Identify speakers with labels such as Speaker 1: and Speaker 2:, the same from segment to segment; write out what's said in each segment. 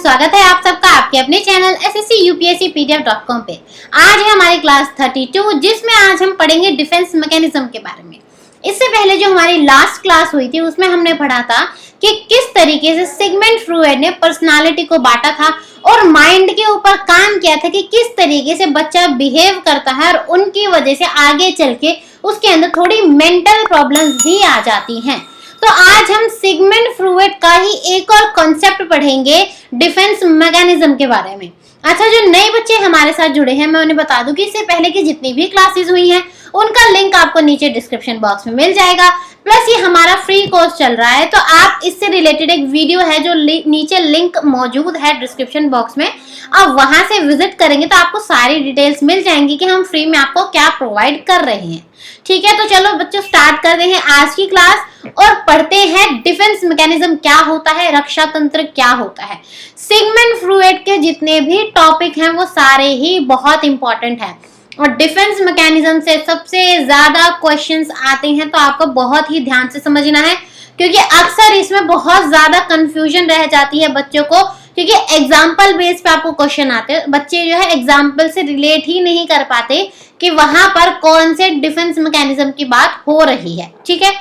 Speaker 1: स्वागत है आप सबका आपके अपने चैनल sscupscpdf.com पे। आज है हमारी क्लास 32 जिसमें आज हम पढ़ेंगे डिफेंस मैकेनिज्म के बारे में। इससे पहले जो हमारी लास्ट क्लास हुई थी उसमें हमने पढ़ा था कि किस तरीके से सिगमंड फ्रॉयड ने पर्सनालिटी को बांटा था और माइंड के ऊपर काम किया था कि किस तरीके से बच्चा बिहेव करता है और उनकी वजह से आगे चल के उसके अंदर थोड़ी मेंटल प्रॉब्लम्स भी आ जाती हैं। तो आज हम सिगमंड फ्रॉयड का ही एक और कॉन्सेप्ट पढ़ेंगे डिफेंस मैकेनिज्म के बारे में। अच्छा, जो नए बच्चे हमारे साथ जुड़े हैं मैं उन्हें बता दूं कि इससे पहले की जितनी भी क्लासेस हुई हैं उनका लिंक आपको नीचे डिस्क्रिप्शन बॉक्स में मिल जाएगा। प्लस ये हमारा फ्री कोर्स चल रहा है तो आप इससे रिलेटेड एक वीडियो है जो नीचे लिंक मौजूद है डिस्क्रिप्शन बॉक्स में, आप वहां से विजिट करेंगे तो आपको सारी डिटेल्स मिल जाएंगी कि हम फ्री में आपको क्या प्रोवाइड कर रहे हैं। ठीक है, तो चलो बच्चों स्टार्ट करते हैं आज की क्लास और पढ़ते हैं डिफेंस मैकेनिज्म क्या होता है, रक्षा तंत्र क्या होता है। सिगमंड फ्रॉयड के जितने भी टॉपिक हैं वो सारे ही बहुत इंपॉर्टेंट हैं और डिफेंस मैकेनिज्म से सबसे ज्यादा क्वेश्चंस आते हैं, तो आपको बहुत ही ध्यान से समझना है क्योंकि अक्सर इसमें बहुत ज्यादा कंफ्यूजन रह जाती है बच्चों को, क्योंकि एग्जाम्पल बेस पे आपको क्वेश्चन आते हैं। बच्चे जो है एग्जाम्पल से रिलेट ही नहीं कर पाते कि वहां पर कौन से डिफेंस मैकेनिज्म की बात हो रही है। ठीक है,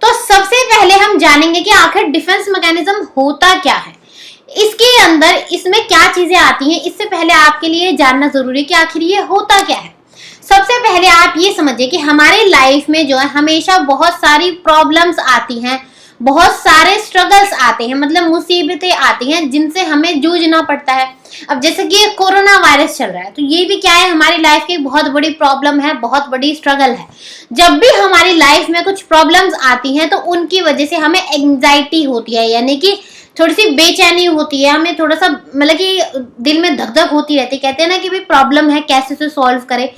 Speaker 1: तो सबसे पहले हम जानेंगे कि आखिर डिफेंस मैकेनिज्म होता क्या है, इसके अंदर इसमें क्या चीजें आती हैं। इससे पहले आपके लिए जानना जरूरी है कि आखिर ये होता क्या है। सबसे पहले आप ये समझिए कि हमारे लाइफ में जो है हमेशा बहुत सारी प्रॉब्लम्स आती हैं, बहुत सारे स्ट्रगल्स आते हैं, मतलब मुसीबतें आती हैं जिनसे हमें जूझना पड़ता है। अब जैसे कि कोरोना वायरस चल रहा है तो ये भी क्या है, हमारी लाइफ की बहुत बड़ी प्रॉब्लम है, बहुत बड़ी स्ट्रगल है। जब भी हमारी लाइफ में कुछ प्रॉब्लम्स आती हैं तो उनकी वजह से हमें एंजाइटी होती है, यानी कि थोड़ी सी बेचैनी होती है, हमें थोड़ा सा मतलब कि दिल में धक धक होती रहती है। कहते हैं ना कि भाई प्रॉब्लम है कैसे उसे सॉल्व करें।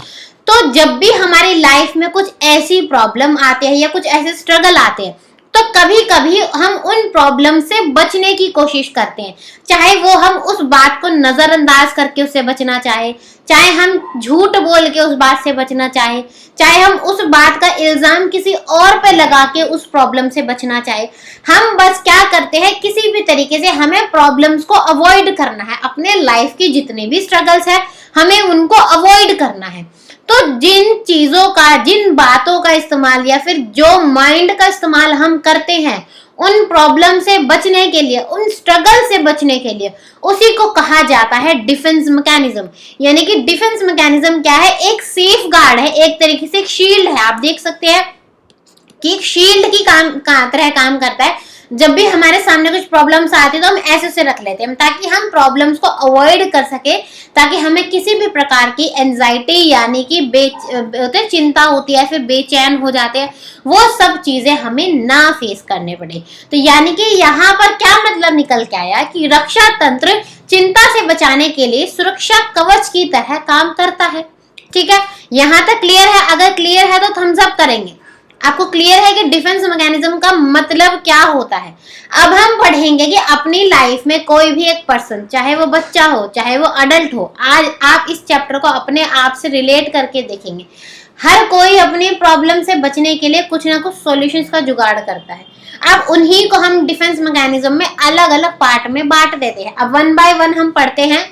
Speaker 1: तो जब भी हमारी लाइफ में कुछ ऐसी प्रॉब्लम आते हैं या कुछ ऐसे स्ट्रगल आते हैं तो कभी कभी हम उन प्रॉब्लम से बचने की कोशिश करते हैं, चाहे वो हम उस बात को नजरअंदाज करके उससे बचना चाहे हम झूठ बोल के उस बात से बचना चाहे हम उस बात का इल्जाम किसी और पे लगा के उस प्रॉब्लम से बचना चाहे। हम बस क्या करते हैं, किसी भी तरीके से हमें प्रॉब्लम्स को अवॉइड करना है। अपने लाइफ की जितने भी स्ट्रगल्स है हमें उनको अवॉइड करना है। तो जिन चीजों का, जिन बातों का इस्तेमाल या फिर जो माइंड का इस्तेमाल हम करते हैं उन प्रॉब्लम से बचने के लिए, उन स्ट्रगल से बचने के लिए, उसी को कहा जाता है डिफेंस मैकेनिज्म। यानी कि डिफेंस मैकेनिज्म क्या है, एक सेफ गार्ड है, एक तरीके से एक शील्ड है। आप देख सकते हैं कि एक शील्ड की तरह काम करता है। जब भी हमारे सामने कुछ प्रॉब्लम्स आती है तो हम ऐसे से रख लेते हैं ताकि हम प्रॉब्लम्स को अवॉइड कर सके, ताकि हमें किसी भी प्रकार की एंजाइटी यानी कि चिंता होती है, फिर बेचैन हो जाते हैं, वो सब चीजें हमें ना फेस करने पड़े। तो यानी कि यहाँ पर क्या मतलब निकल के आया कि रक्षा तंत्र चिंता से बचाने के लिए सुरक्षा कवच की तरह काम करता है। ठीक है, यहाँ तक क्लियर है? अगर क्लियर है तो थम्स अप करेंगे। आपको क्लियर है कि डिफेंस मैकेनिज्म का मतलब क्या होता है। अब हम पढ़ेंगे कि अपनी लाइफ में कोई भी एक पर्सन, चाहे वो बच्चा हो चाहे वो अडल्ट हो, आज आप इस चैप्टर को अपने आप से रिलेट करके देखेंगे। हर कोई अपनी प्रॉब्लम से बचने के लिए कुछ ना कुछ सॉल्यूशंस का जुगाड़ करता है। अब उन्हीं को हम डिफेंस मैकेनिज्म में अलग अलग पार्ट में बांट देते हैं। अब 1 बाय 1 हम पढ़ते हैं।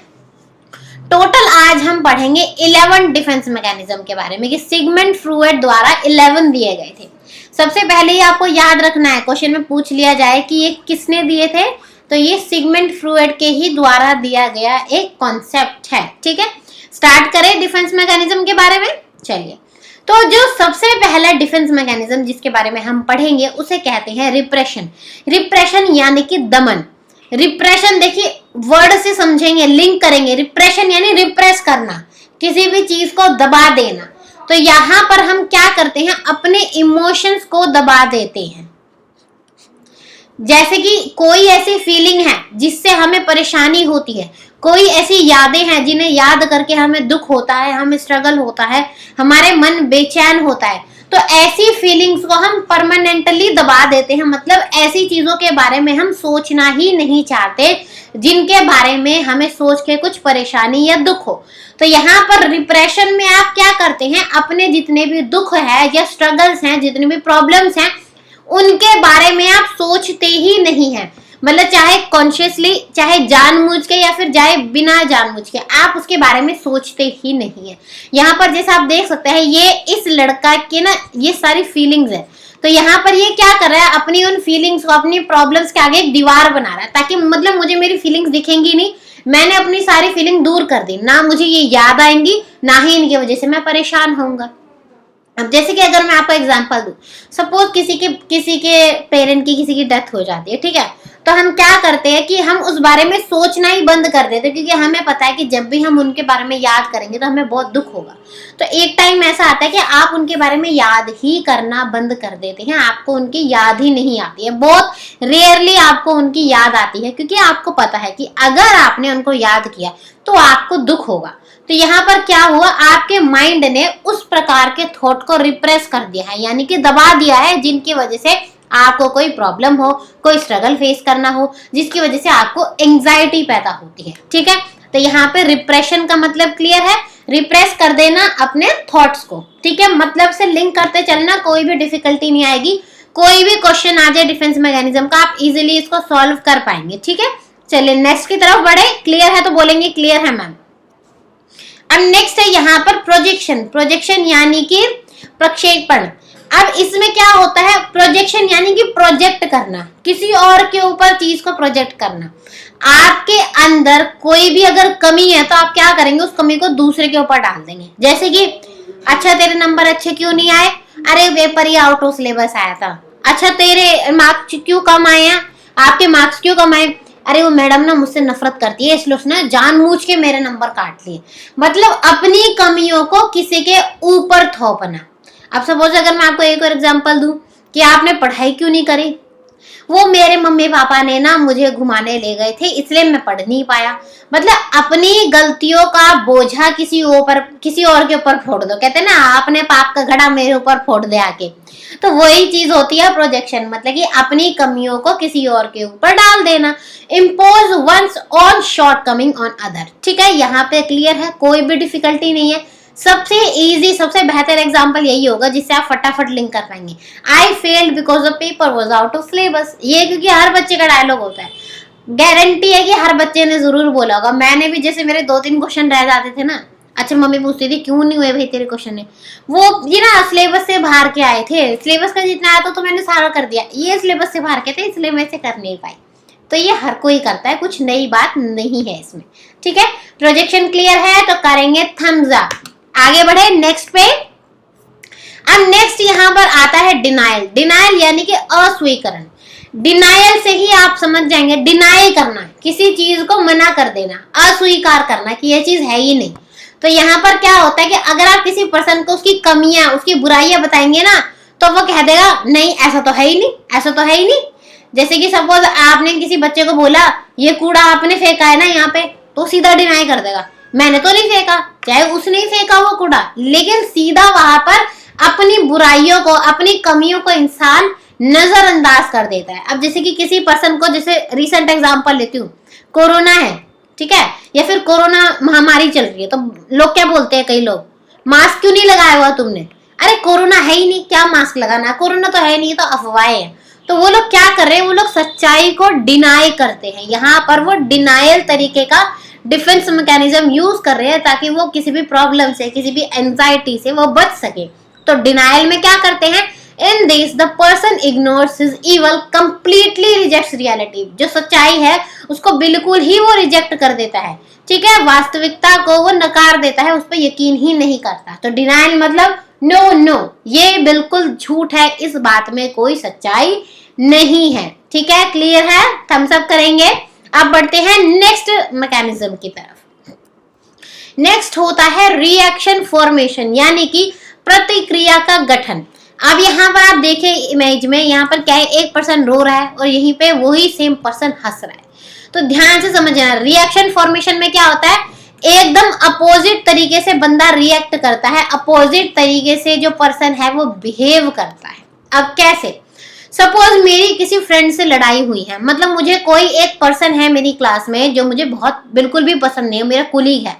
Speaker 1: टोटल आज हम पढ़ेंगे 11 डिफेंस मैकेनिज्म के बारे में कि सिगमंड फ्रॉयड द्वारा 11 दिए गए थे। सबसे पहले ही आपको याद रखना है, क्वेश्चन में पूछ लिया जाए कि ये किसने दिए थे, तो ये सिगमंड फ्रॉयड के ही द्वारा दिया गया एक कॉन्सेप्ट है। ठीक है, स्टार्ट करें डिफेंस मैकेनिज्म के बारे में। चलिए, तो जो सबसे पहला डिफेंस मैकेनिज्म जिसके बारे में हम पढ़ेंगे उसे कहते हैं रिप्रेशन। रिप्रेशन यानी कि दमन। रिप्रेशन देखिए वर्ड से समझेंगे, लिंक करेंगे। रिप्रेशन यानी रिप्रेस करना, किसी भी चीज को दबा देना। तो यहाँ पर हम क्या करते हैं, अपने इमोशंस को दबा देते हैं। जैसे कि कोई ऐसी फीलिंग है जिससे हमें परेशानी होती है, कोई ऐसी यादें हैं जिन्हें याद करके हमें दुख होता है, हमें स्ट्रगल होता है, हमारे मन बेचैन होता है, तो ऐसी फीलिंग्स को हम परमानेंटली दबा देते हैं। मतलब ऐसी चीजों के बारे में हम सोचना ही नहीं चाहते जिनके बारे में हमें सोच के कुछ परेशानी या दुख हो। तो यहाँ पर रिप्रेशन में आप क्या करते हैं, अपने जितने भी दुख है या स्ट्रगल्स हैं, जितने भी प्रॉब्लम्स हैं, उनके बारे में आप सोचते ही नहीं हैं। मतलब चाहे कॉन्शियसली, चाहे जानबूझ के या फिर चाहे बिना जानबूझ के, आप उसके बारे में सोचते ही नहीं है। यहाँ पर जैसे आप देख सकते हैं, ये इस लड़का के ना ये सारी फीलिंग्स है, तो यहाँ पर ये क्या कर रहा है, अपनी उन फीलिंग्स को, अपनी प्रॉब्लम्स के आगे एक दीवार बना रहा है, ताकि मतलब मुझे मेरी फीलिंग्स दिखेंगी नहीं, मैंने अपनी सारी फीलिंग दूर कर दी, ना मुझे ये याद आएंगी, ना ही इनकी वजह से मैं परेशान होऊंगा। अब जैसे कि अगर मैं आपको एग्जांपल दूं, सपोज किसी के पेरेंट की, किसी की डेथ हो जाती है, ठीक है, तो हम क्या करते हैं कि हम उस बारे में सोचना ही बंद कर देते हैं, क्योंकि हमें पता है कि जब भी हम उनके बारे में याद करेंगे तो हमें बहुत दुख होगा। तो एक टाइम ऐसा आता है कि आप उनके बारे में याद ही करना बंद कर देते हैं, आपको उनकी याद ही नहीं आती है, बहुत रेयरली आपको उनकी याद आती है, क्योंकि आपको पता है कि अगर आपने उनको याद किया तो आपको दुख होगा। तो यहाँ पर क्या हुआ, आपके माइंड ने उस प्रकार के थॉट को रिप्रेस कर दिया है, यानी कि दबा दिया है, जिनकी वजह से आपको कोई प्रॉब्लम हो, कोई स्ट्रगल फेस करना हो, जिसकी वजह से आपको एंजाइटी पैदा होती है। ठीक है, तो यहाँ पे रिप्रेशन का मतलब क्लियर है, रिप्रेस कर देना अपने थॉट्स को। ठीक है, मतलब से लिंक करते चलना, कोई भी डिफिकल्टी नहीं आएगी, कोई भी क्वेश्चन आ जाए डिफेंस मैकेनिज्म का, आप इजीली इसको सॉल्व कर पाएंगे। ठीक है, चलिए नेक्स्ट की तरफ बढ़े। क्लियर है तो बोलेंगे क्लियर है मैम। अब नेक्स्ट है यहाँ पर प्रोजेक्शन। प्रोजेक्शन यानी कि प्रक्षेपण। अब इसमें क्या होता है, प्रोजेक्शन यानी कि प्रोजेक्ट करना, किसी और के ऊपर चीज को प्रोजेक्ट करना। आपके अंदर कोई भी अगर कमी है तो आप क्या करेंगे, उस कमी को दूसरे के ऊपर डाल देंगे। जैसे कि अच्छा तेरे नंबर अच्छे क्यों नहीं आए, अरे paper he out of syllabus आया था। अच्छा तेरे मार्क्स क्यों कम आए हैं, आपके मार्क्स क्यों कम आए, अरे वो मैडम ना मुझसे नफरत करती है इसलिए उसने जानबूझ के मेरे नंबर काट लिए। मतलब अपनी कमियों को किसी के ऊपर थोपना। अब सपोज अगर मैं आपको एक और एग्जांपल दूं कि आपने पढ़ाई क्यों नहीं करी, वो मेरे मम्मी पापा ने ना मुझे घुमाने ले गए थे इसलिए मैं पढ़ नहीं पाया। मतलब अपनी गलतियों का बोझा किसी और के ऊपर फोड़ दो। कहते हैं ना, आपने पाप का घड़ा मेरे ऊपर फोड़ दे आके। तो वही चीज होती है प्रोजेक्शन, मतलब कि अपनी कमियों को किसी और के ऊपर डाल देना। Impose one's own shortcoming on other. ठीक है, यहाँ पे क्लियर है, कोई भी डिफिकल्टी नहीं है। सबसे इजी, सबसे बेहतर एग्जांपल यही होगा जिससे आप फटाफट लिंक कर पाएंगे। I failed because the paper was out of syllabus. ये क्योंकि हर बच्चे का डायलॉग होता है, गारंटी है कि हर बच्चे ने जरूर बोला होगा। मैंने भी, जैसे मेरे 2-3 क्वेश्चन रह जाते थे ना, अच्छा मम्मी पूछती थी क्यों नहीं हुए भाई तेरे क्वेश्चन है, वो ये ना सिलेबस से बाहर के आए थे, सिलेबस का जितना आया तो मैंने सारा कर दिया, ये सिलेबस से बाहर के थे इसलिए मैं इसे कर नहीं पाई। तो ये हर कोई करता है, कुछ नई बात नहीं है इसमें। ठीक है, प्रोजेक्शन क्लियर है तो करेंगे थम्स अप। आगे बढ़े नेक्स्ट पे। अब नेक्स्ट यहाँ पर आता है डिनायल। डिनायल यानी कि अस्वीकरण। डिनायल से ही आप समझ जाएंगे, डिनाई करना, किसी चीज को मना कर देना, अस्वीकार करना कि ये चीज है ही नहीं। तो यहाँ पर क्या होता है कि अगर आप किसी पर्सन को उसकी कमियां, उसकी बुराइयां बताएंगे ना, तो वो कह देगा नहीं ऐसा तो है ही नहीं, ऐसा तो है ही नहीं। जैसे कि सपोज आपने किसी बच्चे को बोला ये कूड़ा आपने फेंका है ना यहाँ पे, तो सीधा डिनाई कर देगा, मैंने तो नहीं फेंका, चाहे उसने ही फेंका वो कूड़ा, लेकिन सीधा वहां पर अपनी बुराइयों को, अपनी कमियों को इंसान नजरअंदाज कर देता है। अब जैसे कि किसी पर्सन को, जैसे रिसेंट एग्जांपल लेती हूँ, कोरोना है, ठीक है, या फिर कोरोना महामारी चल रही है, तो लोग क्या बोलते हैं, कई लोग, मास्क क्यों नहीं लगाया हुआ तुमने, अरे कोरोना है ही नहीं, क्या मास्क लगाना, कोरोना तो है नहीं, तो अफवाहें हैं। तो वो लोग क्या कर रहे हैं, वो लोग सच्चाई को डिनाई करते हैं। यहाँ पर वो डिनायल तरीके का डिफेंस मैकेनिज्म यूज कर रहे हैं ताकि वो किसी भी प्रॉब्लम से, किसी भी एंजाइटी से वो बच सके। तो डिनायल में क्या करते हैं, in this the person ignores his evil, completely rejects reality. जो सच्चाई है उसको बिल्कुल ही वो रिजेक्ट कर देता है। ठीक है, वास्तविकता को वो नकार देता है, उस पर यकीन ही नहीं करता। तो डिनायल मतलब नो नो, ये बिल्कुल झूठ है, इस बात में कोई सच्चाई नहीं है। ठीक है, क्लियर है, थम्स अप करेंगे। अब बढ़ते हैं नेक्स्ट मैकेनिज्म की तरफ। नेक्स्ट होता है रिएक्शन फॉर्मेशन, यानी कि प्रतिक्रिया का गठन। अब यहाँ पर आप देखें इमेज में, यहाँ पर क्या है, एक पर्सन रो रहा है और यहीं पे वही सेम पर्सन हंस रहा है। तो ध्यान से समझना, रिएक्शन फॉर्मेशन में क्या होता है, एकदम अपोजिट तरीके से बंदा रिएक्ट करता है, अपोजिट तरीके से जो पर्सन है वो बिहेव करता है। अब कैसे, सपोज मेरी किसी फ्रेंड से लड़ाई हुई है, मतलब मुझे कोई एक पर्सन है मेरी क्लास में जो मुझे बहुत बिल्कुल भी पसंद नहीं है, मेरा कुलीग है,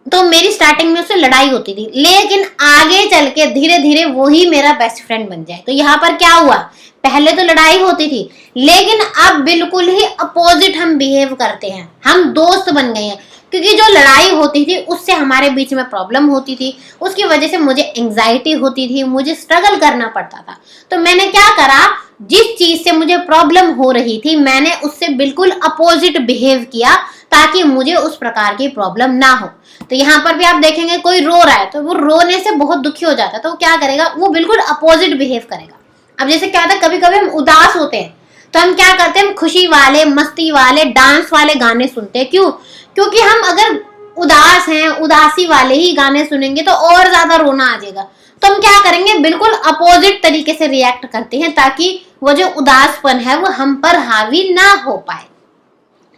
Speaker 1: तो मेरी स्टार्टिंग में उससे लड़ाई होती थी, लेकिन आगे चल के धीरे धीरे वो ही मेरा बेस्ट फ्रेंड बन जाए। तो यहाँ पर क्या हुआ, पहले तो लड़ाई होती थी, लेकिन अब बिल्कुल ही अपोजिट हम बिहेव करते हैं, हम दोस्त बन गए हैं। क्योंकि जो लड़ाई होती थी उससे हमारे बीच में प्रॉब्लम होती थी, उसकी वजह से मुझे एंजाइटी होती थी, मुझे स्ट्रगल करना पड़ता था। तो मैंने क्या करा, जिस चीज से मुझे प्रॉब्लम हो रही थी मैंने उससे बिल्कुल अपोजिट बिहेव किया, ताकि मुझे उस प्रकार की प्रॉब्लम ना हो। तो यहाँ पर भी आप देखेंगे कोई रो रहा है तो वो रोने से बहुत दुखी हो जाता है, तो वो क्या करेगा, वो बिल्कुल अपोजिट बिहेव करेगा। अब जैसे क्या होता है, कभी कभी हम उदास होते हैं तो हम क्या करते हैं, हम खुशी वाले, मस्ती वाले, डांस वाले गाने सुनते हैं। क्यों? क्योंकि हम अगर उदास हैं, उदासी वाले ही गाने सुनेंगे तो और ज्यादा रोना आ जाएगा। तो हम क्या करेंगे, बिल्कुल अपोजिट तरीके से रिएक्ट करते हैं, ताकि वो जो उदासपन है वो हम पर हावी ना हो पाए।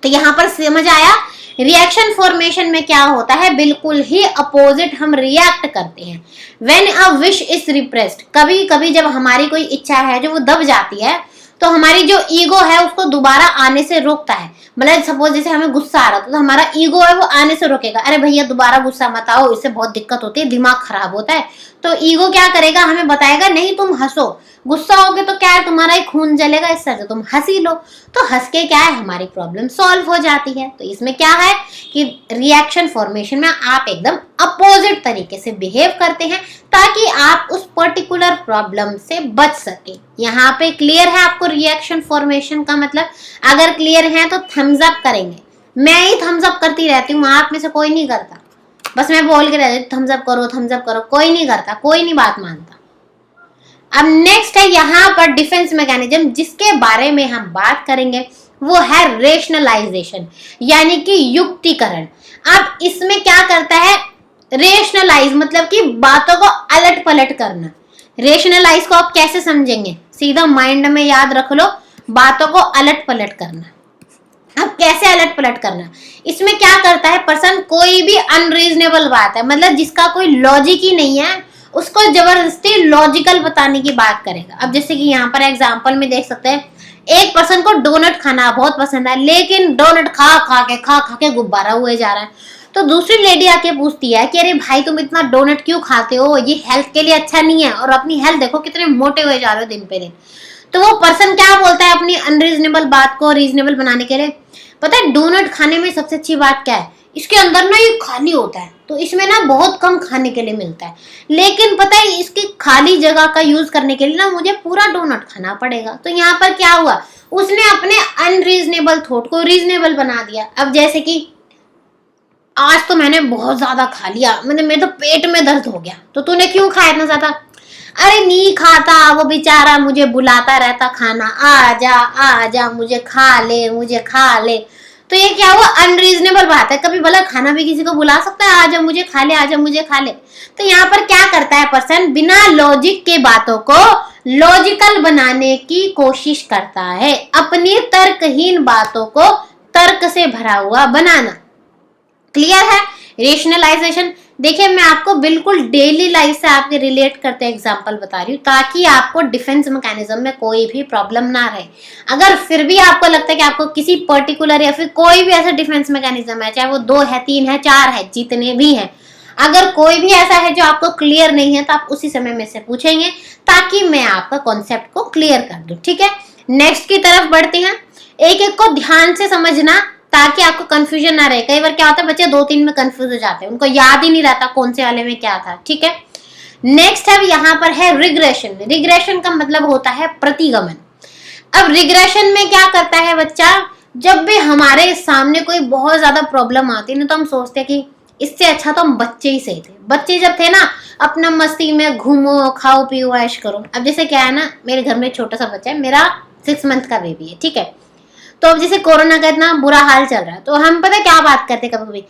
Speaker 1: तो यहाँ पर समझ आया, रिएक्शन फॉर्मेशन में क्या होता है, बिल्कुल ही अपोजिट हम रिएक्ट करते हैं। When a wish is repressed, कभी कभी जब हमारी कोई इच्छा है जो वो दब जाती है, तो हमारी जो ईगो है उसको दोबारा आने से रोकता है। मतलब सपोज जैसे हमें गुस्सा आ रहा था तो हमारा ईगो है वो आने से रोकेगा, अरे भैया दोबारा गुस्सा मत आओ, इससे बहुत दिक्कत होती है, दिमाग खराब होता है। तो ईगो क्या करेगा, हमें बताएगा नहीं तुम हंसो, गुस्सा होगे तो क्या है, तुम्हारा ही खून जलेगा, इससे तो तुम हंसी लो। तो हंस के क्या है, हमारी प्रॉब्लम सॉल्व हो जाती है। तो इसमें क्या है कि रिएक्शन फॉर्मेशन में आप एकदम अपोजिट तरीके से बिहेव करते हैं, ताकि आप उस पर्टिकुलर प्रॉब्लम से बच सके। यहाँ पे क्लियर है आपको रिएक्शन फॉर्मेशन का मतलब? अगर क्लियर है तो थम्स अप करेंगे। मैं ही थम्स अप करती रहती हूँ, आप में से कोई नहीं करता, बस मैं बोल के रहती हूँ थम्स अप करो, थम्स अप करो, कोई नहीं करता, कोई नहीं बात मानता। अब नेक्स्ट है यहाँ पर डिफेंस मैकेनिज्म, जिसके बारे में हम बात करेंगे वो है रेशनलाइजेशन, यानी कि युक्तिकरण। अब इसमें क्या करता है, रेशनलाइज मतलब कि बातों को अलट पलट करना। रेशनलाइज को आप कैसे समझेंगे, सीधा माइंड में याद रख लो, बातों को अलट पलट करना। अब कैसे अलट पलट करना, इसमें क्या करता है पर्सन, कोई भी अनरीजनेबल बात है, मतलब जिसका कोई लॉजिक ही नहीं है, उसको जबरदस्ती लॉजिकल बताने की बात करेगा। अब जैसे कि यहाँ पर एग्जांपल में देख सकते हैं, एक पर्सन को डोनट खाना बहुत पसंद है, लेकिन डोनट खा खा के गुब्बारा हुए जा रहा है। तो दूसरी लेडी आके पूछती है कि अरे भाई तुम इतना डोनट क्यों खाते हो, ये हेल्थ के लिए अच्छा नहीं है, और अपनी हेल्थ देखो कितने मोटे हुए जा रहे हो दिन पे दिन। तो वो पर्सन क्या बोलता है अपनी अनरीजनेबल बात को रीजनेबल बनाने के लिए, पता है डोनट खाने में सबसे अच्छी बात क्या है, इसके अंदर ना ये खाली होता है, तो इसमें ना बहुत कम खाने के लिए मिलता है, लेकिन पता है इसकी खाली जगह का यूज करने के लिए ना मुझे पूरा डोनट खाना पड़ेगा। तो यहाँ पर क्या हुआ, उसने अपने अनरीजनेबल थॉट को रीजनेबल बना दिया। अब जैसे कि आज तो मैंने बहुत ज्यादा खा लिया, मतलब मेरे तो पेट में दर्द हो गया, तो तूने क्यों खाया इतना ज्यादा, अरे नहीं खाता, वो बेचारा मुझे बुलाता रहता खाना, आ जा मुझे खा ले, मुझे खा ले। तो ये क्या हुआ, अनरीजनेबल बात है, कभी भला खाना भी किसी को बुला सकता है, आजा मुझे खा ले, आजा मुझे खा ले। तो यहाँ पर क्या करता है पर्सन, बिना लॉजिक के बातों को लॉजिकल बनाने की कोशिश करता है, अपनी तर्कहीन बातों को तर्क से भरा हुआ बनाना। क्लियर है रेशनलाइजेशन? देखिए मैं आपको बिल्कुल डेली लाइफ से आपके रिलेट करते एग्जांपल बता रही हूँ, ताकि आपको डिफेंस मैकेनिज्म में कोई भी प्रॉब्लम ना रहे। अगर फिर भी आपको लगता है कि आपको किसी पर्टिकुलर या फिर कोई भी ऐसा डिफेंस मैकेनिज्म है, चाहे वो 2 है, 3 है, 4 है, जितने भी हैं, अगर कोई भी ऐसा है जो आपको क्लियर नहीं है तो आप उसी समय में से पूछेंगे, ताकि मैं आपका कॉन्सेप्ट को क्लियर कर दूं। ठीक है, नेक्स्ट की तरफ बढ़ते हैं। एक एक को ध्यान से समझना ताकि आपको कंफ्यूजन ना रहे। कई बार क्या होता है बच्चे 2-3 में कंफ्यूज हो जाते हैं, उनको याद ही नहीं रहता कौन से वाले में क्या था। ठीक है, नेक्स्ट है यहाँ पर है रिग्रेशन। रिग्रेशन का मतलब होता है प्रतिगमन। अब रिग्रेशन में क्या करता है बच्चा, जब भी हमारे सामने कोई बहुत ज्यादा प्रॉब्लम आती है ना, तो हम सोचते हैं कि इससे अच्छा तो हम बच्चे ही सही थे। बच्चे जब थे ना, अपना मस्ती में घूमो, खाओ पियो, ऐश करो। अब जैसे क्या है ना, मेरे घर में एक छोटा सा बच्चा है, मेरा 6 मंथ का बेबी है। ठीक है, तो अब जैसे कोरोना का इतना बुरा हाल चल रहा है, तो हम पता क्या बात करते कभी कभी,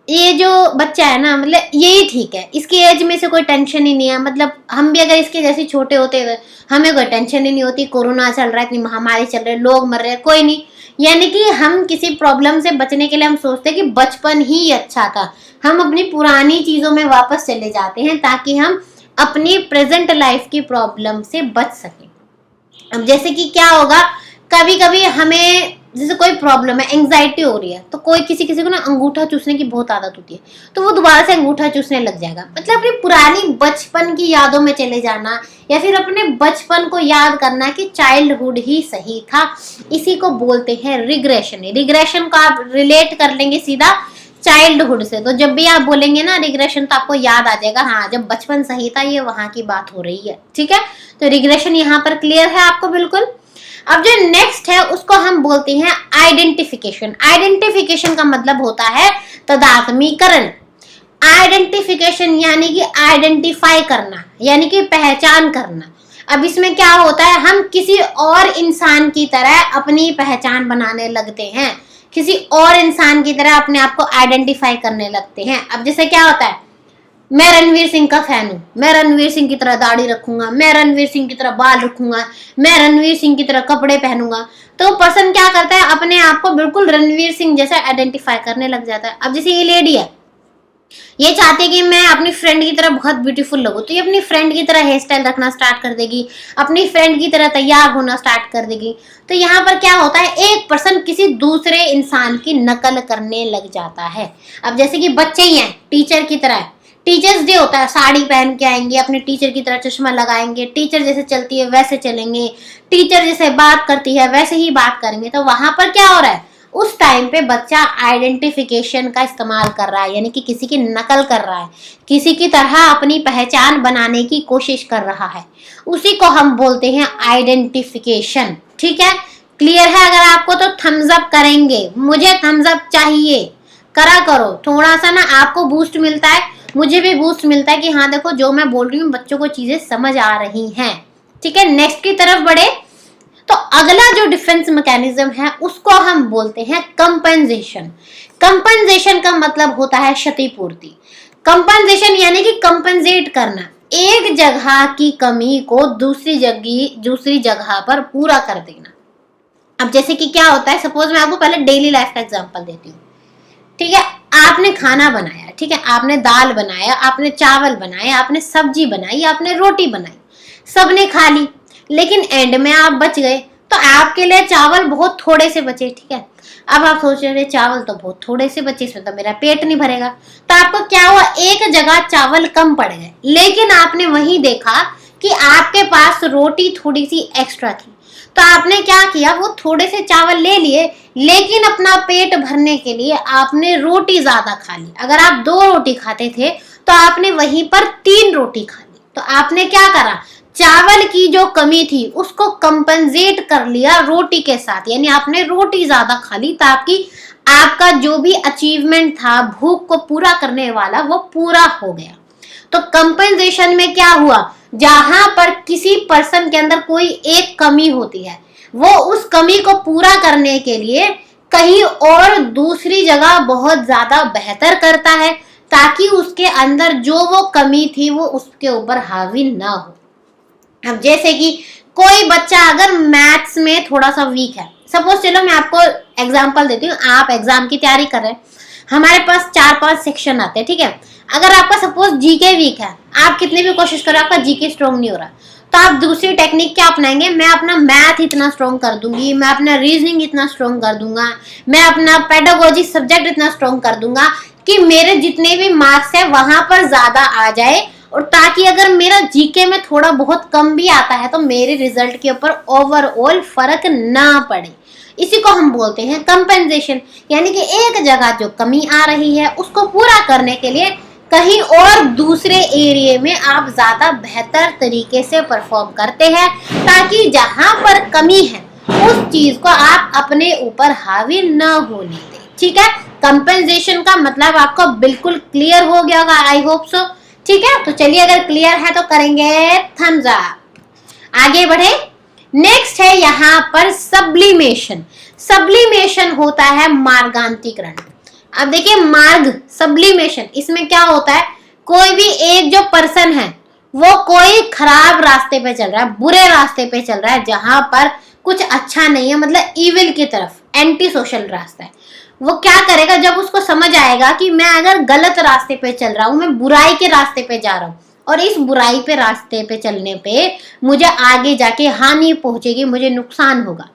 Speaker 1: ये जो बच्चा है ना, मतलब यही ठीक है, इसकी एज में से कोई टेंशन ही नहीं है। मतलब हम भी अगर इसके जैसे छोटे होते हमें कोई टेंशन ही नहीं होती, कोरोना चल रहा है, इतनी महामारी चल रही है, लोग मर रहे हैं, कोई नहीं। यानी कि हम किसी प्रॉब्लम से बचने के लिए हम सोचते हैं कि बचपन ही अच्छा था, हम अपनी पुरानी चीजों में वापस चले जाते हैं ताकि हम अपनी प्रेजेंट लाइफ की प्रॉब्लम से बच सकें। अब जैसे कि क्या होगा, कभी कभी हमें जैसे कोई प्रॉब्लम है, एंग्जाइटी हो रही है, तो कोई किसी किसी को ना अंगूठा चूसने की बहुत आदत होती है, तो वो दोबारा से अंगूठा चूसने लग जाएगा। मतलब अपनी पुरानी बचपन की यादों में चले जाना, या फिर अपने बचपन को याद करना कि चाइल्डहुड ही सही था, इसी को बोलते हैं रिग्रेशन। रिग्रेशन को आप रिलेट कर लेंगे सीधा चाइल्डहुड से, तो जब भी आप बोलेंगे ना रिग्रेशन, तो आपको याद आ जाएगा हाँ जब बचपन सही था, ये वहां की बात हो रही है। ठीक है, तो रिग्रेशन यहाँ पर क्लियर है आपको बिल्कुल। अब जो नेक्स्ट है उसको हम बोलते हैं आइडेंटिफिकेशन। आइडेंटिफिकेशन का मतलब होता है तदात्मीकरण। आइडेंटिफिकेशन यानी कि आइडेंटिफाई करना, यानी कि पहचान करना। अब इसमें क्या होता है, हम किसी और इंसान की तरह अपनी पहचान बनाने लगते हैं, किसी और इंसान की तरह अपने आप को आइडेंटिफाई करने लगते हैं। अब जैसे क्या होता है, मैं रणवीर सिंह का फैन हूँ, मैं रणवीर सिंह की तरह दाढ़ी रखूंगा, मैं रणवीर सिंह की तरह बाल रखूंगा, मैं रणवीर सिंह की तरह कपड़े पहनूंगा, तो पर्सन क्या करता है, अपने आप को बिल्कुल रणवीर सिंह जैसा आइडेंटिफाई करने लग जाता है। अब जैसे ये लेडी है, ये चाहती है कि मैं अपनी फ्रेंड की तरह बहुत ब्यूटीफुल लगूं, तो ये अपनी फ्रेंड की तरह हेयर स्टाइल रखना स्टार्ट कर देगी, अपनी फ्रेंड की तरह तैयार होना स्टार्ट कर देगी। तो यहाँ पर क्या होता है, एक पर्सन किसी दूसरे इंसान की नकल करने लग जाता है। अब जैसे कि बच्चे ही हैं, टीचर की तरह, टीचर्स डे होता है, साड़ी पहन के आएंगे, अपने टीचर की तरह चश्मा लगाएंगे, टीचर जैसे चलती है वैसे चलेंगे, टीचर जैसे बात करती है वैसे ही बात करेंगे। तो वहां पर क्या हो रहा है, उस टाइम पे बच्चा आइडेंटिफिकेशन का इस्तेमाल कर रहा है, यानी कि किसी की नकल कर रहा है, किसी की तरह अपनी पहचान बनाने की कोशिश कर रहा है। उसी को हम बोलते हैं आइडेंटिफिकेशन। ठीक है, क्लियर है? अगर आपको तो थम्स अप करेंगे, मुझे थम्स अप चाहिए, करा करो, थोड़ा सा ना आपको बूस्ट मिलता है, मुझे भी बूस्ट मिलता है कि हाँ देखो जो मैं बोल रही हूँ बच्चों को चीजें समझ आ रही हैं। ठीक है, नेक्स्ट की तरफ बढ़े तो अगला जो डिफेंस मैकेनिज्म है उसको हम बोलते हैं कंपनसेशन। कंपनसेशन का मतलब होता है क्षतिपूर्ति। कंपनसेशन यानी कि कंपनसेट करना, एक जगह की कमी को दूसरी जगह पर पूरा कर देना। अब जैसे कि क्या होता है, सपोज मैं आपको पहले डेली लाइफ का एग्जांपल देती हूँ। ठीक है, आपने खाना बनाया, ठीक है, आपने दाल बनाया, आपने चावल बनाए, आपने सब्जी बनाई, आपने रोटी बनाई, सबने खा ली, लेकिन एंड में आप बच गए, तो आपके लिए चावल बहुत थोड़े से बचे। ठीक है, अब आप सोच रहे चावल तो बहुत थोड़े से बचे, इसमें तो मेरा पेट नहीं भरेगा। तो आपको क्या हुआ, एक जगह चावल कम पड़ गए, लेकिन आपने वही देखा कि आपके पास रोटी थोड़ी सी एक्स्ट्रा थी, तो आपने क्या किया, वो थोड़े से चावल ले लिए, लेकिन अपना पेट भरने के लिए आपने रोटी ज्यादा खा ली। अगर आप 2 रोटी खाते थे तो आपने वहीं पर 3 रोटी खा ली। तो आपने क्या करा, चावल की जो कमी थी उसको कंपनसेट कर लिया रोटी के साथ, यानी आपने रोटी ज्यादा खा ली ताकि आपका जो भी अचीवमेंट था भूख को पूरा करने वाला वो पूरा हो गया। तो कंपनसेशन में क्या हुआ, जहां पर किसी पर्सन के अंदर कोई एक कमी होती है, वो उस कमी को पूरा करने के लिए कहीं और दूसरी जगह बहुत ज्यादा बेहतर करता है, ताकि उसके अंदर जो वो कमी थी वो उसके ऊपर हावी ना हो। अब जैसे कि कोई बच्चा अगर मैथ्स में थोड़ा सा वीक है, सपोज चलो मैं आपको एग्जांपल देती हूँ, आप एग्जाम की तैयारी कर रहे हैं, हमारे पास 4-5 सेक्शन आते हैं। ठीक है, अगर आपका सपोज जीके वीक है, आप कितनी भी कोशिश करो आपका जीके स्ट्रॉन्ग नहीं हो रहा, तो आप दूसरी टेक्निक क्या अपनाएंगे, मैं अपना मैथ इतना स्ट्रॉन्ग कर दूंगी, मैं अपना रीजनिंग इतना स्ट्रॉन्ग कर दूंगा, मैं अपना पेडागोजी सब्जेक्ट इतना स्ट्रॉन्ग कर दूंगा कि मेरे जितने भी मार्क्स है वहां पर ज्यादा आ जाए, और ताकि अगर मेरा जीके में थोड़ा बहुत कम भी आता है तो मेरे रिजल्ट के ऊपर ओवरऑल फर्क ना पड़े। इसी को हम बोलते हैं कंपनसेशन, यानी कि एक जगह जो कमी आ रही है उसको पूरा करने के लिए कहीं और दूसरे एरिया में आप ज्यादा बेहतर तरीके से परफॉर्म करते हैं, ताकि जहां पर कमी है उस चीज को आप अपने ऊपर हावी न होने दें। ठीक है, कंपनसेशन का मतलब आपको बिल्कुल क्लियर हो गया होगा, आई होप सो। ठीक है, तो चलिए अगर क्लियर है तो करेंगे थम्स अप। आगे बढ़े, नेक्स्ट है यहाँ पर सब्लिमेशन। सब्लिमेशन होता है मार्गांतरीकरण। अब देखिए मार्ग, सब्लिमेशन, इसमें क्या होता है, कोई भी एक जो पर्सन है वो कोई खराब रास्ते पे चल रहा है, बुरे रास्ते पे चल रहा है, जहां पर कुछ अच्छा नहीं है, मतलब इविल की तरफ, एंटी सोशल रास्ता है, वो क्या करेगा, जब उसको समझ आएगा कि मैं अगर गलत रास्ते पे चल रहा हूँ, मैं बुराई के रास्ते पे जा रहा हूँ, और इस बुराई पे रास्ते पे चलने पे मुझे आगे जाके हानि पहुंचेगी, मुझे नुकसान होगा,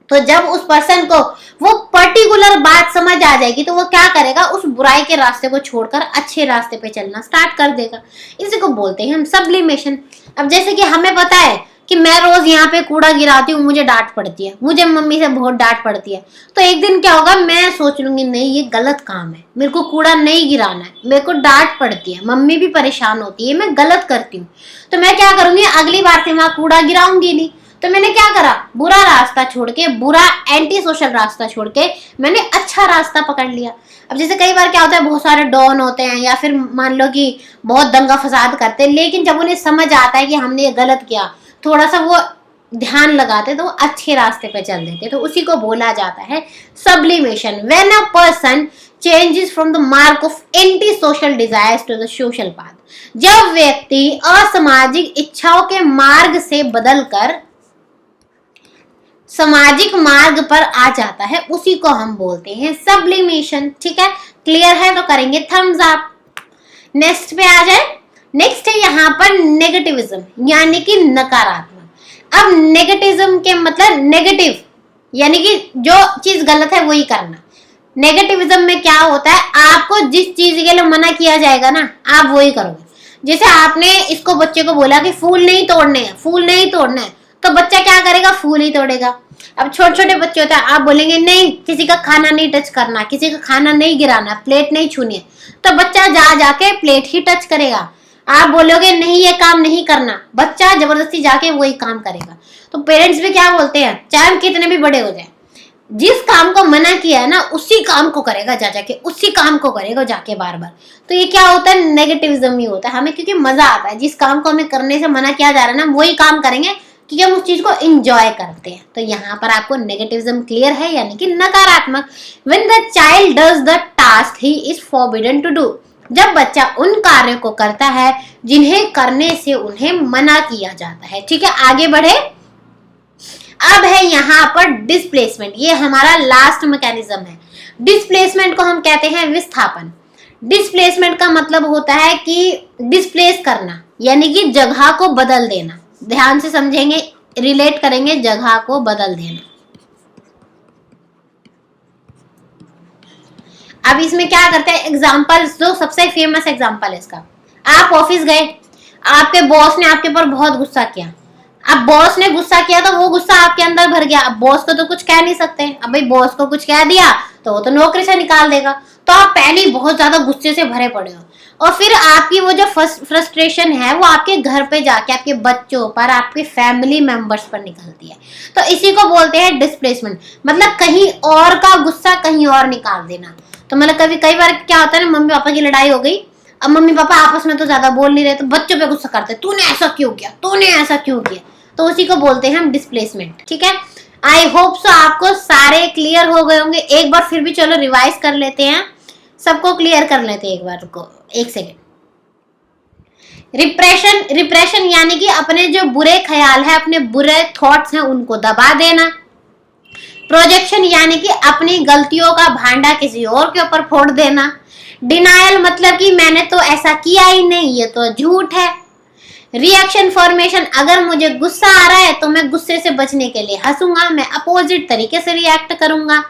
Speaker 1: तो जब उस पर्सन को वो पर्टिकुलर बात समझ आ जाएगी तो वो क्या करेगा, उस बुराई के रास्ते को छोड़कर अच्छे रास्ते पे चलना स्टार्ट कर देगा। इसी को बोलते हैं हम सब्लिमेशन। अब जैसे कि हमें पता है कि मैं रोज यहाँ पे कूड़ा गिराती हूँ, मुझे डांट पड़ती है, मुझे मम्मी से बहुत डांट पड़ती है। तो एक दिन क्या होगा, मैं सोच लूंगी नहीं ये गलत काम है, मेरे को कूड़ा नहीं गिराना है, मेरे को डांट पड़ती है, मम्मी भी परेशान होती है, मैं गलत करती हूँ। तो मैं क्या करूंगी, अगली बार से वहां कूड़ा गिराऊंगी नहीं। तो मैंने क्या करा, बुरा रास्ता छोड़ के, बुरा एंटी सोशल रास्ता छोड़ के मैंने अच्छा रास्ता पकड़ लिया। अब जैसे कई बार क्या होता है, बहुत सारे डॉन होते हैं या फिर मान लो कि बहुत दंगा फसाद करते हैं, लेकिन जब उन्हें समझ आता है कि हमने ये गलत किया, थोड़ा सा वो ध्यान लगाते तो अच्छे रास्ते पे चल देते। तो उसी को बोला जाता है sublimation. When a person changes from the मार्ग of anti social desires to the social path, जब व्यक्ति असामाजिक इच्छाओं के मार्ग से बदलकर सामाजिक मार्ग पर आ जाता है, उसी को हम बोलते हैं सब्लिमेशन। ठीक है, क्लियर है तो करेंगे थम्स अप। नेक्स्ट पे आ जाए। नेक्स्ट है यहाँ पर नेगेटिविज्म, यानी कि नकारात्मक। अब नेगेटिज्म के मतलब नेगेटिव, यानी कि जो चीज गलत है वही करना। नेगेटिविज्म में क्या होता है, आपको जिस चीज के लिए मना किया जाएगा ना, आप वही करोगे। जैसे आपने इसको बच्चे को बोला कि फूल नहीं तोड़ने हैं, फूल नहीं तोड़ना है, तो बच्चा क्या करेगा, फूल ही तोड़ेगा। अब छोटे छोटे बच्चे होते हैं, आप बोलेंगे नहीं किसी का खाना नहीं टच करना, किसी का खाना नहीं गिराना, प्लेट नहीं छूनी है, तो बच्चा जा जाके प्लेट ही टच करेगा। आप बोलोगे नहीं ये काम नहीं करना, बच्चा जबरदस्ती जाके वही काम करेगा। तो पेरेंट्स भी क्या बोलते हैं, चाहे हम कितने भी बड़े हो जाए, जिस काम को मना किया है ना उसी काम को करेगा, जा जाके उसी काम को करेगा जाके बार बार। तो ये क्या होता है, नेगेटिविज्म ही होता है। हमें क्योंकि मजा आता है, जिस काम को हमें करने से मना किया जा रहा है ना वही काम करेंगे क्योंकि हम उस चीज को एंजॉय करते हैं। तो यहाँ पर आपको नेगेटिविज्म क्लियर है, यानी कि नकारात्मक। When the child does the task he is forbidden to do, जब बच्चा उन कार्यों को करता है जिन्हें करने से उन्हें मना किया जाता है। ठीक है, आगे बढ़े। अब है यहाँ पर डिस्प्लेसमेंट, ये हमारा लास्ट मैकेनिज्म है। डिस्प्लेसमेंट को हम कहते हैं विस्थापन। डिस्प्लेसमेंट का मतलब होता है कि डिस्प्लेस करना, यानी कि जगह को बदल देना। ध्यान से समझेंगे, रिलेट करेंगे, जगह को बदल देना। अब इसमें क्या करते हैं, एग्जाम्पल, जो सबसे फेमस एग्जाम्पल है इसका, आप ऑफिस गए, आपके बॉस ने आपके ऊपर बहुत गुस्सा किया। अब बॉस ने गुस्सा किया तो वो गुस्सा आपके अंदर भर गया। अब बॉस को तो कुछ कह नहीं सकते, अब भाई बॉस को कुछ कह दिया तो वो तो नौकरी से निकाल देगा। तो आप पहले ही बहुत ज्यादा गुस्से से भरे पड़े हो, और फिर आपकी वो जो फ्रस्ट्रेशन है वो आपके घर पे जाके आपके बच्चों पर, आपके फैमिली मेंबर्स पर निकलती है। तो इसी को बोलते हैं डिस्प्लेसमेंट, मतलब कहीं और का गुस्सा कहीं और निकाल देना। तो मतलब कई बार क्या होता है ना, मम्मी पापा की लड़ाई हो गई, अब मम्मी पापा आपस में तो ज्यादा बोल नहीं रहे, तो बच्चों पे गुस्सा करते, तूने ऐसा क्यों किया, तूने ऐसा क्यों किया। तो उसी को बोलते हैं हम डिस्प्लेसमेंट। ठीक है, आई होप सो आपको सारे क्लियर हो गए होंगे। एक बार फिर भी चलो रिवाइज कर लेते हैं, सबको क्लियर कर लेते हैं एक बार को, एक सेकेंड। रिप्रेशन यानी कि अपने जो बुरे ख्याल है, अपने बुरे थॉट्स हैं उनको दबा देना। प्रोजेक्शन यानी कि अपनी गलतियों का भांडा किसी और के ऊपर फोड़ देना। डिनायल मतलब कि मैंने तो ऐसा किया ही नहीं, ये तो झूठ है। रिएक्शन फॉर्मेशन, अगर मुझे गुस्सा आ रहा है तो मैं गुस्से से बचने के लिए हंसूंगा, मैं अपोजिट तरीके से रिएक्ट करूंगा।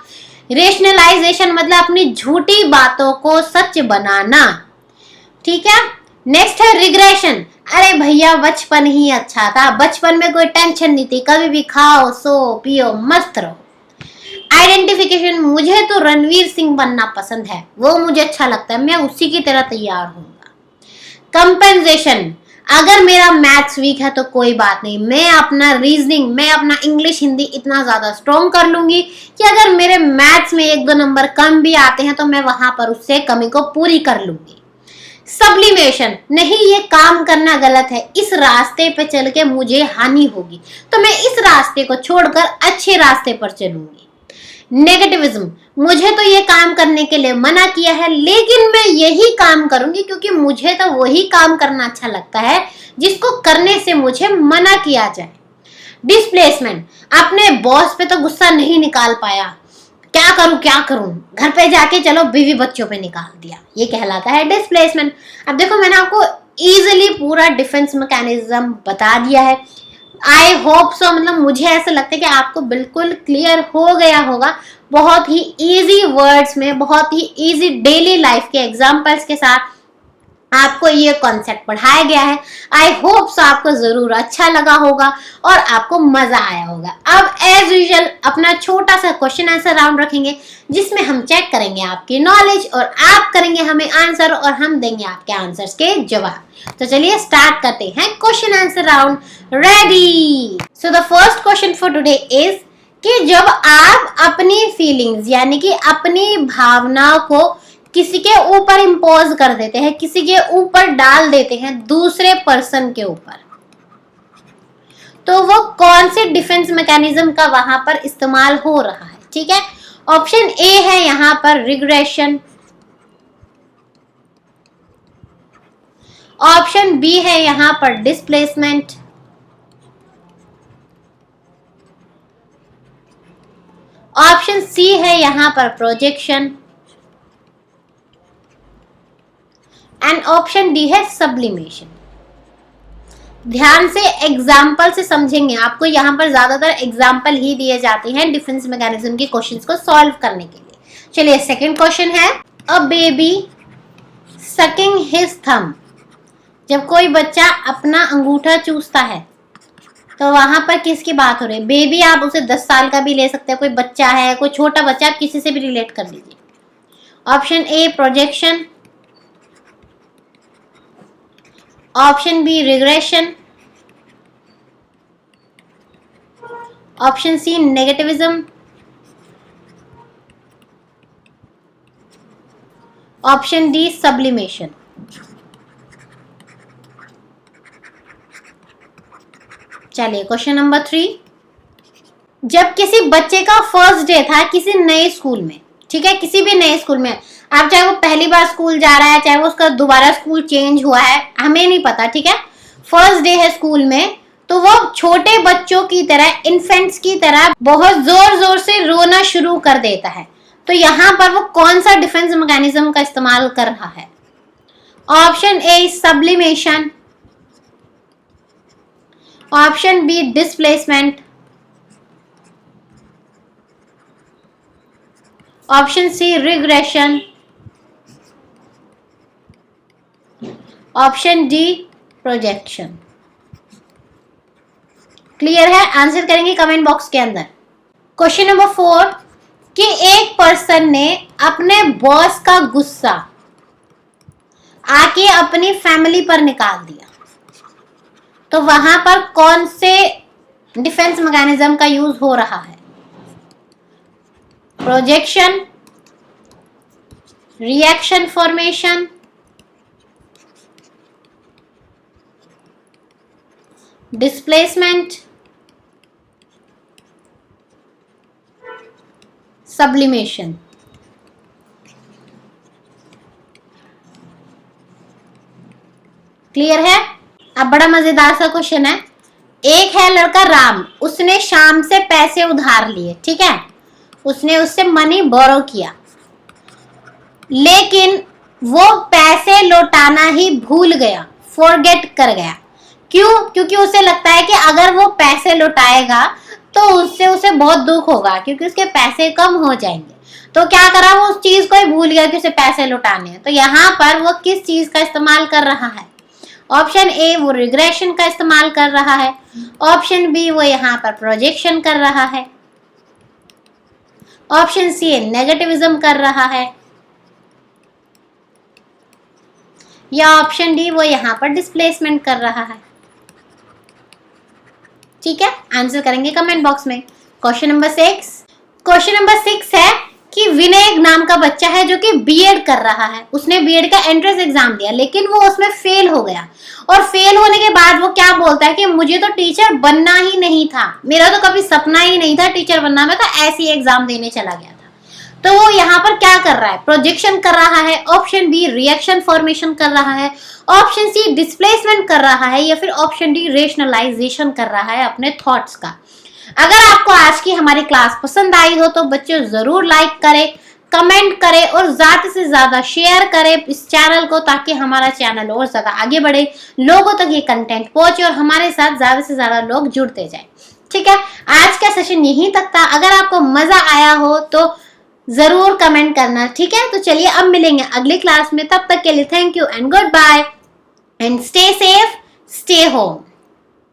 Speaker 1: रेशनलाइजेशन मतलब अपनी झूठी बातों को सच बनाना। ठीक है, नेक्स्ट है रिग्रेशन, अरे भैया बचपन ही अच्छा था, बचपन में कोई टेंशन नहीं थी, कभी भी खाओ सो पियो मस्त रहो। आइडेंटिफिकेशन, मुझे तो रणवीर सिंह बनना पसंद है, वो मुझे अच्छा लगता है, मैं उसी की तरह तैयार होऊंगा। कंपेंसेशन, अगर मेरा मैथ्स वीक है तो कोई बात नहीं, मैं अपना रीजनिंग, मैं अपना इंग्लिश हिंदी इतना ज्यादा स्ट्रॉन्ग कर लूंगी कि अगर मेरे मैथ्स में 1-2 नंबर कम भी आते हैं तो मैं वहां पर उससे कमी को पूरी कर लूंगी। सब्लिमेशन, नहीं ये काम करना गलत है, इस रास्ते पे चल के मुझे हानि होगी, तो मैं इस रास्ते को छोड़कर अच्छे रास्ते पर चलूंगी। नेगेटिविज्म, मुझे तो ये काम करने के लिए मना किया है लेकिन मैं यही काम करूंगी क्योंकि मुझे तो वही काम करना अच्छा लगता है जिसको करने से मुझे मना किया जाए। डिस्प्लेसमेंट, अपने बॉस पे तो गुस्सा नहीं निकाल पाया, क्या करूं, घर पे जाके चलो बीवी बच्चों पे निकाल दिया, ये कहलाता है डिस्प्लेसमेंट। अब देखो मैंने आपको इजीली पूरा डिफेंस मैकेनिज्म बता दिया है, आई होप सो, मतलब मुझे ऐसा लगता है कि आपको बिल्कुल क्लियर हो गया होगा। बहुत ही इजी वर्ड्स में, बहुत ही इजी डेली लाइफ के एग्जांपल्स के साथ आपको ये कॉन्सेप्ट पढ़ाया गया है। आई होप सो आपको जरूर अच्छा लगा होगा और आपको मजा आया होगा। अब एज यूजुअल अपना छोटा सा क्वेश्चन आंसर राउंड रखेंगे, जिसमें हम चेक करेंगे आपकी नॉलेज और आप करेंगे हमें आंसर और हम देंगे आपके आंसर्स के जवाब। तो चलिए स्टार्ट करते हैं question answer round. Ready. So the first question for today is कि जब आप अपनी फीलिंग्स यानी कि अपनी भावनाओं को किसी के ऊपर इम्पोज कर देते हैं, किसी के ऊपर डाल देते हैं, दूसरे पर्सन के ऊपर, तो वो कौन से डिफेंस मैकेनिज्म का वहां पर इस्तेमाल हो रहा है? ठीक है, ऑप्शन ए है यहां पर रिग्रेशन, ऑप्शन बी है यहां पर डिस्प्लेसमेंट, ऑप्शन सी है यहां पर प्रोजेक्शन एंड ऑप्शन डी है सब्लिमेशन। ध्यान से एग्जाम्पल से समझेंगे, आपको यहाँ पर ज्यादातर एग्जाम्पल ही दिए जाते हैं डिफेंस मैकेनिज्म के क्वेश्चंस को सॉल्व करने के लिए। चलिए सेकंड क्वेश्चन है, a baby sucking his thumb. जब कोई बच्चा अपना अंगूठा चूसता है तो वहां पर किसकी बात हो रही है? बेबी आप उसे 10 साल का भी ले सकते हैं, कोई बच्चा है, कोई छोटा बच्चा, आप किसी से भी रिलेट कर लीजिए। Option A projection, option B regression, option C negativism, option D sublimation. चलिए क्वेश्चन नंबर 3, जब किसी बच्चे का फर्स्ट डे था किसी नए स्कूल में, ठीक है, किसी भी नए स्कूल में, आप चाहे वो पहली बार स्कूल जा रहा है, चाहे वो उसका दोबारा स्कूल चेंज हुआ है, हमें नहीं पता, ठीक है, फर्स्ट डे है स्कूल में, तो वो छोटे बच्चों की तरह, इन्फेंट्स की तरह बहुत जोर जोर से रोना शुरू कर देता है। तो यहाँ पर वो कौन सा डिफेंस मैकेनिज्म का इस्तेमाल कर रहा है? Option A sublimation, option B displacement, option C regression, option D projection. Clear है? आंसर करेंगे कमेंट बॉक्स के अंदर। क्वेश्चन नंबर 4 कि एक पर्सन ने अपने बॉस का गुस्सा आके अपनी फैमिली पर निकाल दिया, तो वहां पर कौन से डिफेंस मैकेनिज्म का यूज हो रहा है? Projection, reaction formation, displacement, sublimation. Clear है? अब बड़ा मजेदार सा क्वेश्चन है। एक है लड़का राम, उसने शाम से पैसे उधार लिए, ठीक है, उसने उससे मनी बोरो किया, लेकिन वो पैसे लौटाना ही भूल गया, फॉरगेट कर गया। क्यों? क्योंकि उसे लगता है कि अगर वो पैसे लौटाएगा तो उससे उसे बहुत दुख होगा, क्योंकि उसके पैसे कम हो जाएंगे। तो क्या करा, वो उस चीज को ही भूल गया कि उसे पैसे लौटाने हैं। तो यहाँ पर वो किस चीज का इस्तेमाल कर रहा है? ऑप्शन ए वो रिग्रेशन का इस्तेमाल कर रहा है, ऑप्शन बी वो यहाँ पर प्रोजेक्शन कर रहा है, ऑप्शन सी नेगेटिविज्म कर रहा है, या ऑप्शन डी वो यहाँ पर डिस्प्लेसमेंट कर रहा है। ठीक है, आंसर करेंगे कमेंट बॉक्स में। क्वेश्चन नंबर 6 है कि विनय एक नाम का बच्चा है जो कि बीएड कर रहा है। उसने बीएड का एंट्रेंस एग्जाम दिया, लेकिन वो उसमें फेल हो गया, और फेल होने के बाद वो क्या बोलता है कि मुझे तो टीचर बनना ही नहीं था, मेरा तो कभी सपना ही नहीं था टीचर बनना, मैं तो ऐसे ही एग्जाम देने चला गया था। तो वो यहाँ पर क्या कर रहा है? प्रोजेक्शन कर रहा है, ऑप्शन बी रिएक्शन फॉर्मेशन कर रहा है, ऑप्शन सी डिस्प्लेसमेंट कर रहा है, या फिर ऑप्शन डी रेशनलाइजेशन कर रहा है अपने थॉट्स का। अगर आपको आज की हमारी क्लास पसंद आई हो तो बच्चों जरूर लाइक करें, कमेंट करें और ज्यादा से ज्यादा शेयर करें इस चैनल को, ताकि हमारा चैनल और ज्यादा आगे बढ़े, लोगों तक ये कंटेंट पहुंचे और हमारे साथ ज्यादा से ज्यादा लोग जुड़ते जाए। ठीक है, आज का सेशन यहीं तक था। अगर आपको मजा आया हो तो जरूर कमेंट करना। ठीक है, तो चलिए अब मिलेंगे अगली क्लास में। तब तक के लिए thank you and goodbye and stay safe, stay home.